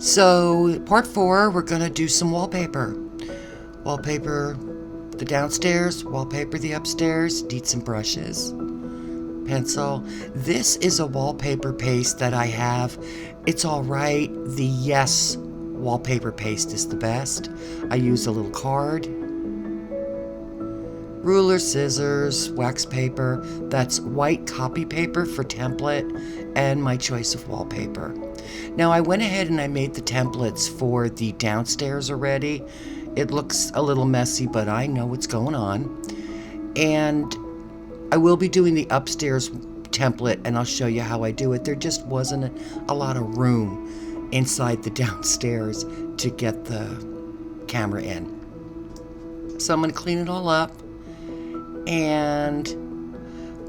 So, part 4, we're going to do some wallpaper. Wallpaper the downstairs, wallpaper the upstairs, need some brushes, pencil. This is a wallpaper paste that I have. It's alright. The Yes wallpaper paste is the best. I use a little card, ruler, scissors, wax paper. That's white copy paper for template, and my choice of wallpaper. Now I went ahead and I made the templates for the downstairs already. It looks a little messy, but I know what's going on. And I will be doing the upstairs template, and I'll show you how I do it. There just wasn't a lot of room inside the downstairs to get the camera in. So I'm going to clean it all up, and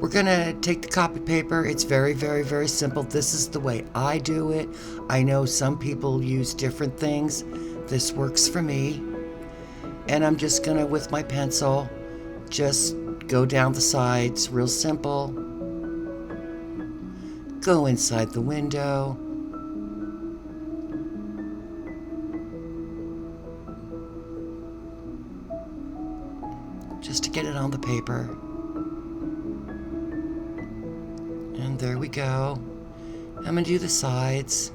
we're going to take the copy paper. It's very, very, very simple. This is the way I do it. I know some people use different things. This works for me. And I'm just going to, with my pencil, just go down the sides, real simple. Go inside the window. Just to get it on the paper. And there we go. I'm going to do the sides.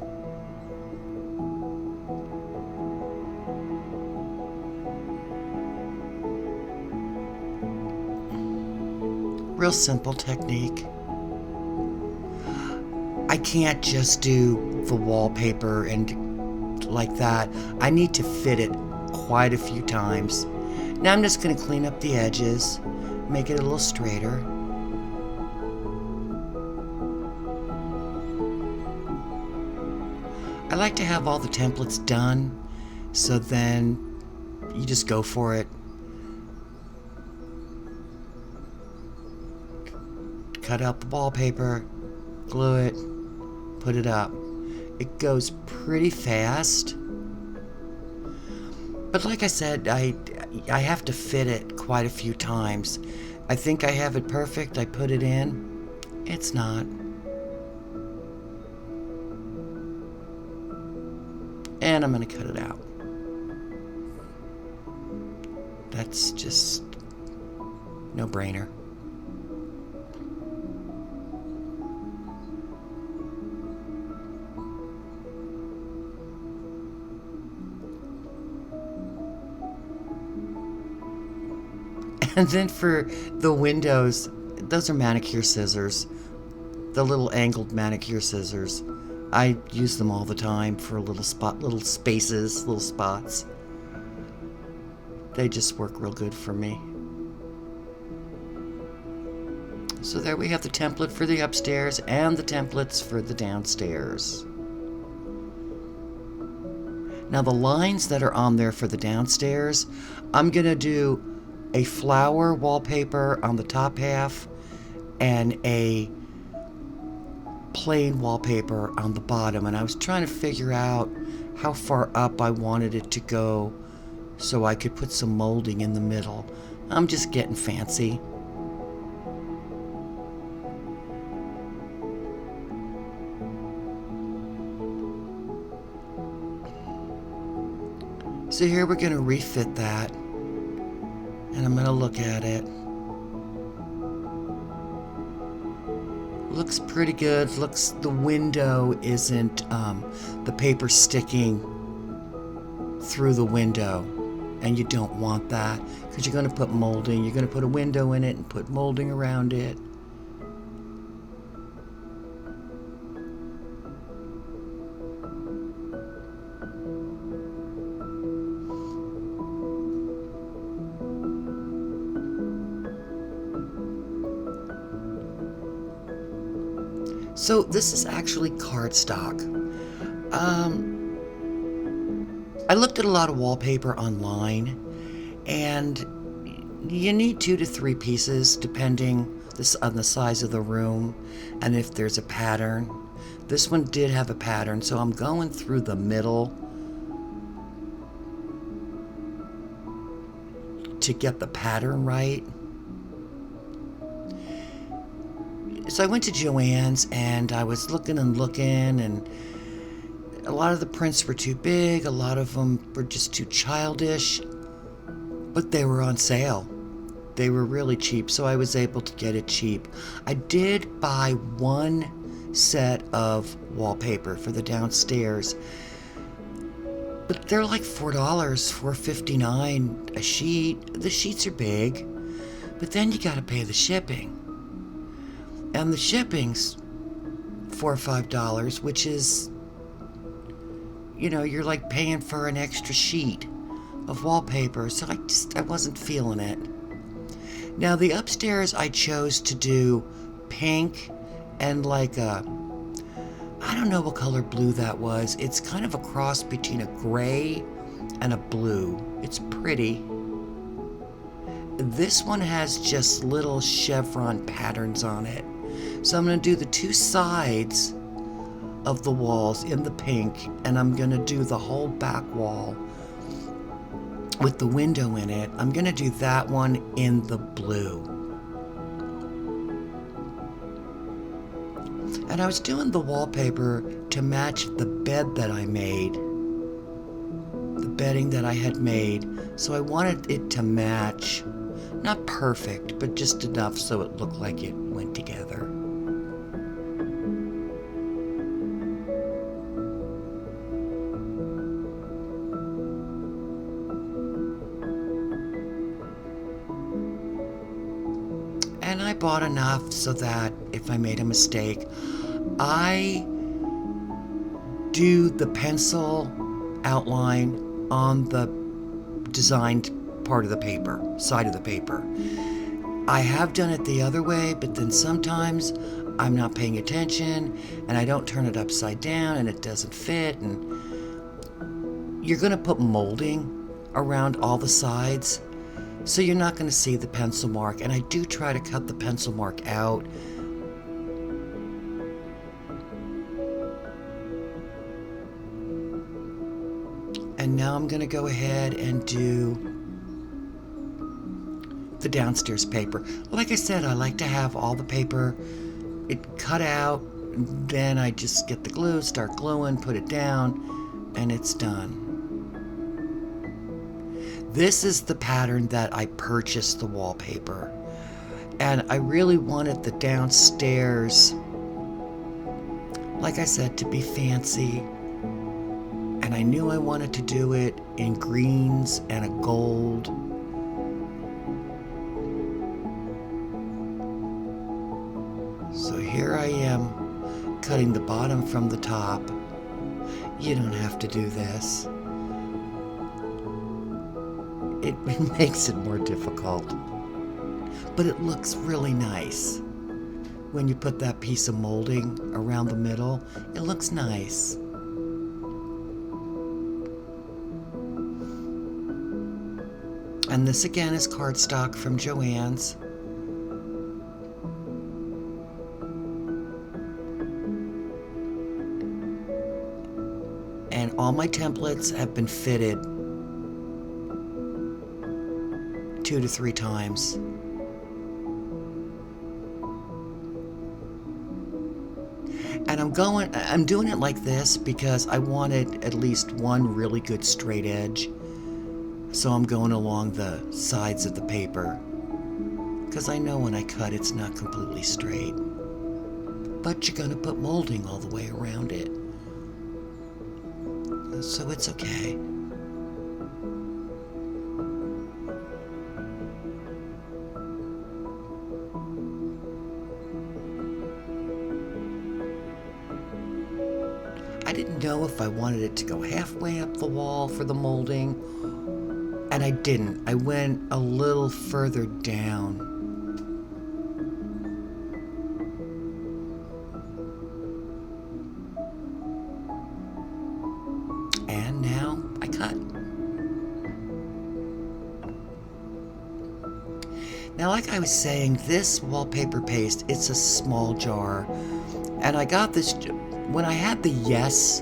Real simple technique. I can't just do the wallpaper and like that. I need to fit it quite a few times. Now I'm just going to clean up the edges, make it a little straighter. I like to have all the templates done, so then you just go for it. Cut out the wallpaper, glue it, put it up. It goes pretty fast. But like I said, I have to fit it quite a few times. I think I have it perfect. I put it in. It's not. And I'm going to cut it out. That's just no brainer. And then for the windows, those are manicure scissors. The little angled manicure scissors. I use them all the time for little spaces, little spots. They just work real good for me. So there we have the template for the upstairs and the templates for the downstairs. Now the lines that are on there for the downstairs, I'm going to do a flower wallpaper on the top half and a plain wallpaper on the bottom, and I was trying to figure out how far up I wanted it to go so I could put some molding in the middle. I'm just getting fancy. So here we're going to refit that. And I'm going to look at it. Looks pretty good. Looks, the window isn't, the paper sticking through the window. And you don't want that, because you're going to put molding. You're going to put a window in it and put molding around it. So this is actually cardstock. I looked at a lot of wallpaper online, and you need 2 to 3 pieces depending on the size of the room and if there's a pattern. This one did have a pattern, so I'm going through the middle to get the pattern right. So I went to Joann's and I was looking and a lot of the prints were too big, a lot of them were just too childish, but they were on sale. They were really cheap, so I was able to get it cheap. I did buy one set of wallpaper for the downstairs, but they're like $4, $4.59 a sheet. The sheets are big, but then you gotta pay the shipping. And the shipping's $4 or $5, which is, you're like paying for an extra sheet of wallpaper, so I wasn't feeling it. Now the upstairs I chose to do pink and like I don't know what color blue that was. It's kind of a cross between a gray and a blue. It's pretty. This one has just little chevron patterns on it. So I'm going to do the two sides of the walls in the pink, and I'm going to do the whole back wall with the window in it. I'm going to do that one in the blue. And I was doing the wallpaper to match the bed that I made, the bedding that I had made. So I wanted it to match, not perfect, but just enough so it looked like it went together. And I bought enough so that if I made a mistake, I do the pencil outline on the designed part of the paper, side of the paper. I have done it the other way, but then sometimes I'm not paying attention and I don't turn it upside down and it doesn't fit. And you're going to put molding around all the sides, so you're not going to see the pencil mark. And I do try to cut the pencil mark out. And now I'm going to go ahead and do the downstairs paper. Like I said, I like to have all the paper cut out. Then I just get the glue, start gluing, put it down, and it's done. This is the pattern that I purchased the wallpaper. And I really wanted the downstairs, like I said, to be fancy. And I knew I wanted to do it in greens and a gold. So here I am, cutting the bottom from the top. You don't have to do this. It makes it more difficult. But it looks really nice. When you put that piece of molding around the middle, it looks nice. And this again is cardstock from Joann's. And all my templates have been fitted 2 to 3 times. And I'm doing it like this because I wanted at least one really good straight edge. So I'm going along the sides of the paper, because I know when I cut it's not completely straight. But you're going to put molding all the way around it, so it's okay. I didn't know if I wanted it to go halfway up the wall for the molding. And I didn't. I went a little further down. And now I cut. Now, like I was saying, this wallpaper paste, it's a small jar. And I got this, when I had the Yes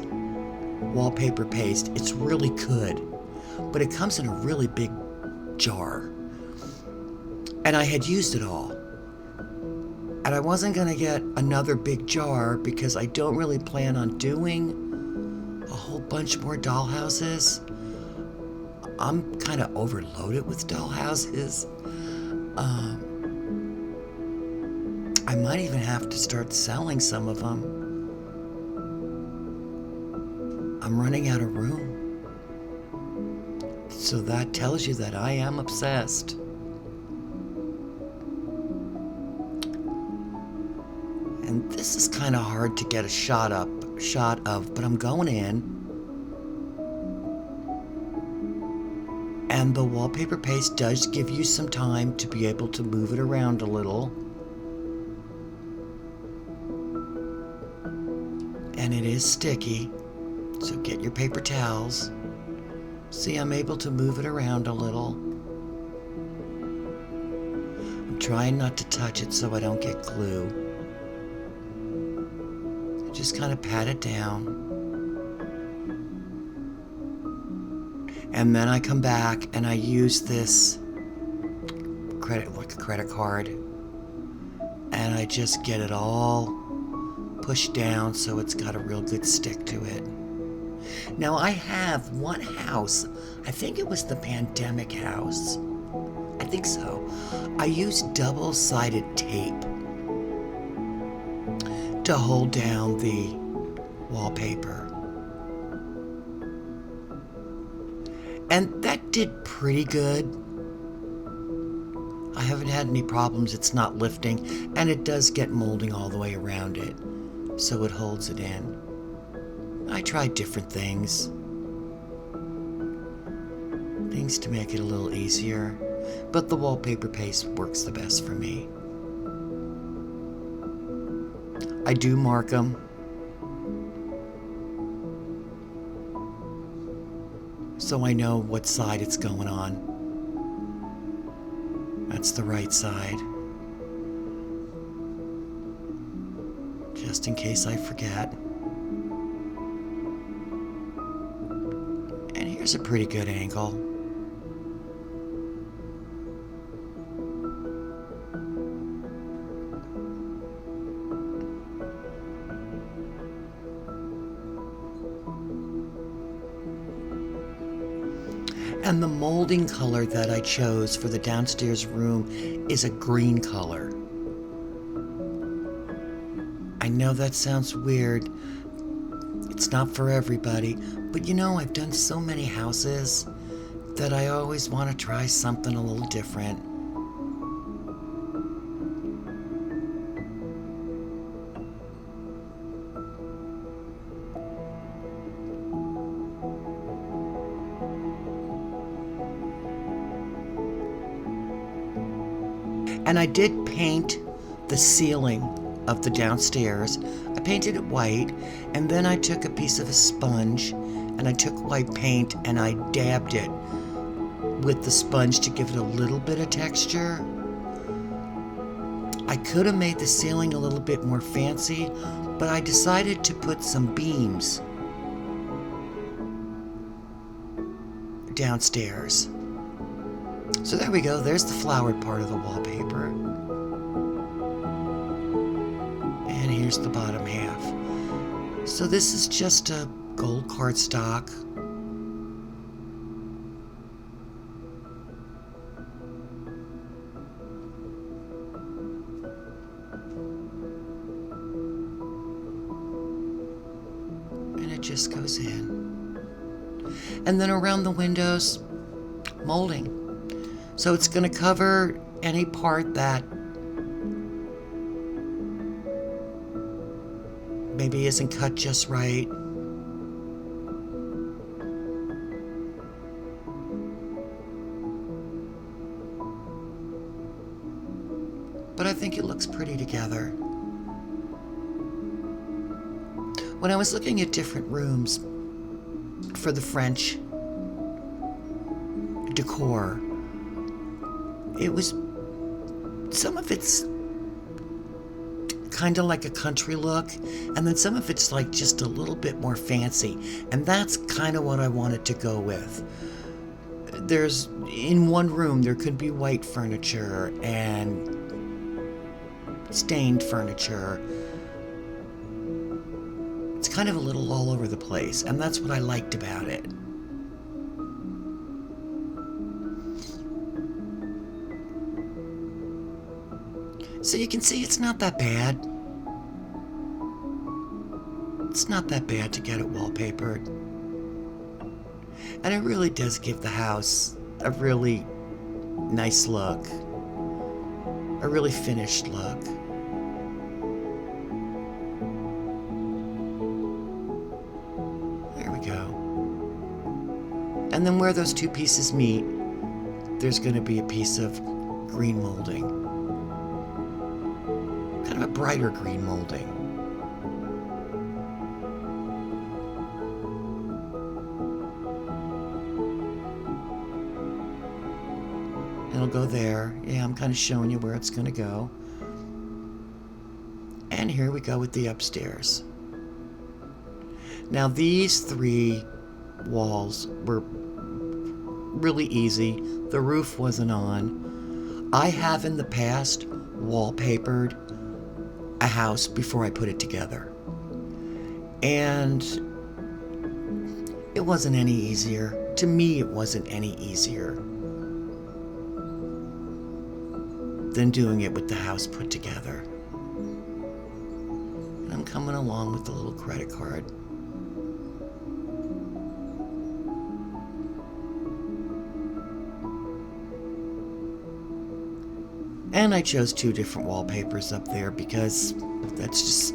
wallpaper paste, it's really good. But it comes in a really big jar. And I had used it all. And I wasn't going to get another big jar because I don't really plan on doing a bunch more dollhouses. I'm kind of overloaded with dollhouses. I might even have to start selling some of them. I'm running out of room. So that tells you that I am obsessed. And this is kind of hard to get a shot of, but I'm going in. And the wallpaper paste does give you some time to be able to move it around a little. And it is sticky, so get your paper towels. See, I'm able to move it around a little. I'm trying not to touch it so I don't get glue. I just kind of pat it down. And then I come back and I use this credit card, and I just get it all pushed down so it's got a real good stick to it. Now I have one house, I think it was the pandemic house. I think so. I used double-sided tape to hold down the wallpaper. And that did pretty good. I haven't had any problems. It's not lifting, and it does get molding all the way around it, so it holds it in. I tried different things to make it a little easier, but the wallpaper paste works the best for me. I do mark them. So I know what side it's going on. That's the right side. Just in case I forget. And here's a pretty good angle. And the molding color that I chose for the downstairs room is a green color. I know that sounds weird. It's not for everybody, but you know, I've done so many houses that I always want to try something a little different. And I did paint the ceiling of the downstairs. I painted it white, and then I took a piece of a sponge and I took white paint and I dabbed it with the sponge to give it a little bit of texture. I could have made the ceiling a little bit more fancy, but I decided to put some beams downstairs. So there we go, there's the flowered part of the wallpaper. And here's the bottom half. So this is just a gold cardstock. And it just goes in. And then around the windows, molding. So it's going to cover any part that maybe isn't cut just right. But I think it looks pretty together. When I was looking at different rooms for the French decor, it was, some of it's kind of like a country look, and then some of it's like just a little bit more fancy, and that's kind of what I wanted to go with. There's, in one room there could be white furniture and stained furniture. It's kind of a little all over the place, and that's what I liked about it. So you can see it's not that bad. It's not that bad to get it wallpapered. And it really does give the house a really nice look. A really finished look. There we go. And then where those two pieces meet, there's going to be a piece of green molding. Kind of a brighter green molding. It'll go there. Yeah, I'm kind of showing you where it's going to go. And here we go with the upstairs. Now these three walls were really easy. The roof wasn't on. I have in the past wallpapered a house before I put it together. And it wasn't any easier. To me, it wasn't any easier than doing it with the house put together. And I'm coming along with the little credit card. And I chose 2 different wallpapers up there because that's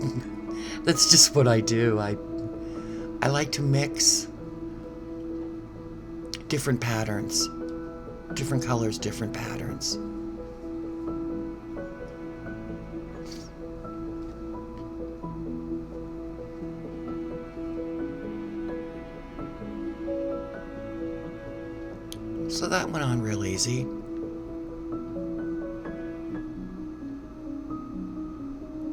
just what I do. I like to mix different patterns, different colors, different patterns. So that went on real easy.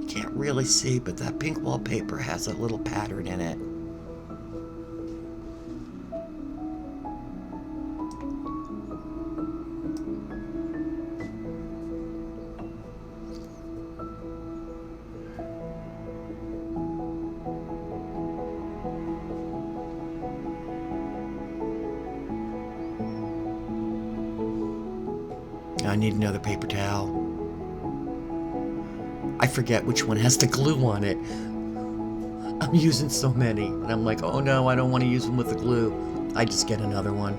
Can't really see, but that pink wallpaper has a little pattern in it. I need another paper towel. I forget which one has the glue on it. I'm using so many, and I'm like, oh no, I don't want to use them with the glue. I just get another one.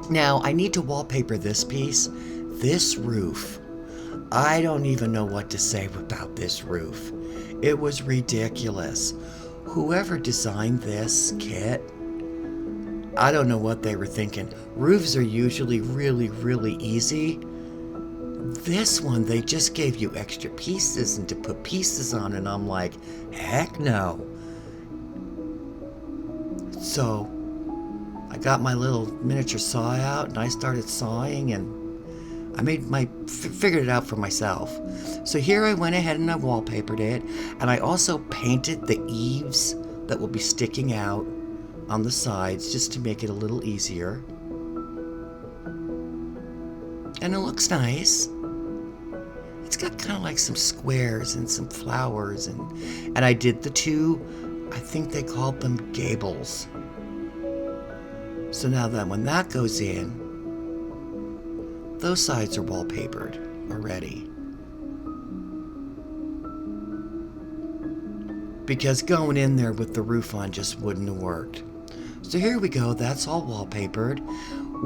Now, I need to wallpaper this piece. This roof. I don't even know what to say about this roof. It was ridiculous. Whoever designed this kit, I don't know what they were thinking. Roofs are usually really, really easy. This one, they just gave you extra pieces and to put pieces on, and I'm like, heck no. So I got my little miniature saw out and I started sawing, and I figured it out for myself. So here I went ahead and I wallpapered it, and I also painted the eaves that will be sticking out on the sides just to make it a little easier. And it looks nice. It's got kind of like some squares and some flowers, and I did the 2, I think they called them gables. So now that when that goes in, those sides are wallpapered already. Because going in there with the roof on just wouldn't have worked. So here we go, that's all wallpapered.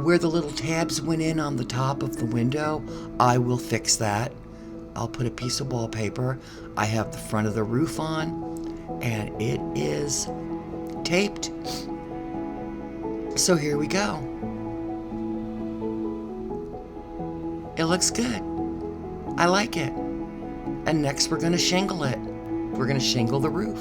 Where the little tabs went in on the top of the window, I will fix that. I'll put a piece of wallpaper. I have the front of the roof on, and it is taped. So here we go. It looks good. I like it. And next we're going to shingle it. We're going to shingle the roof.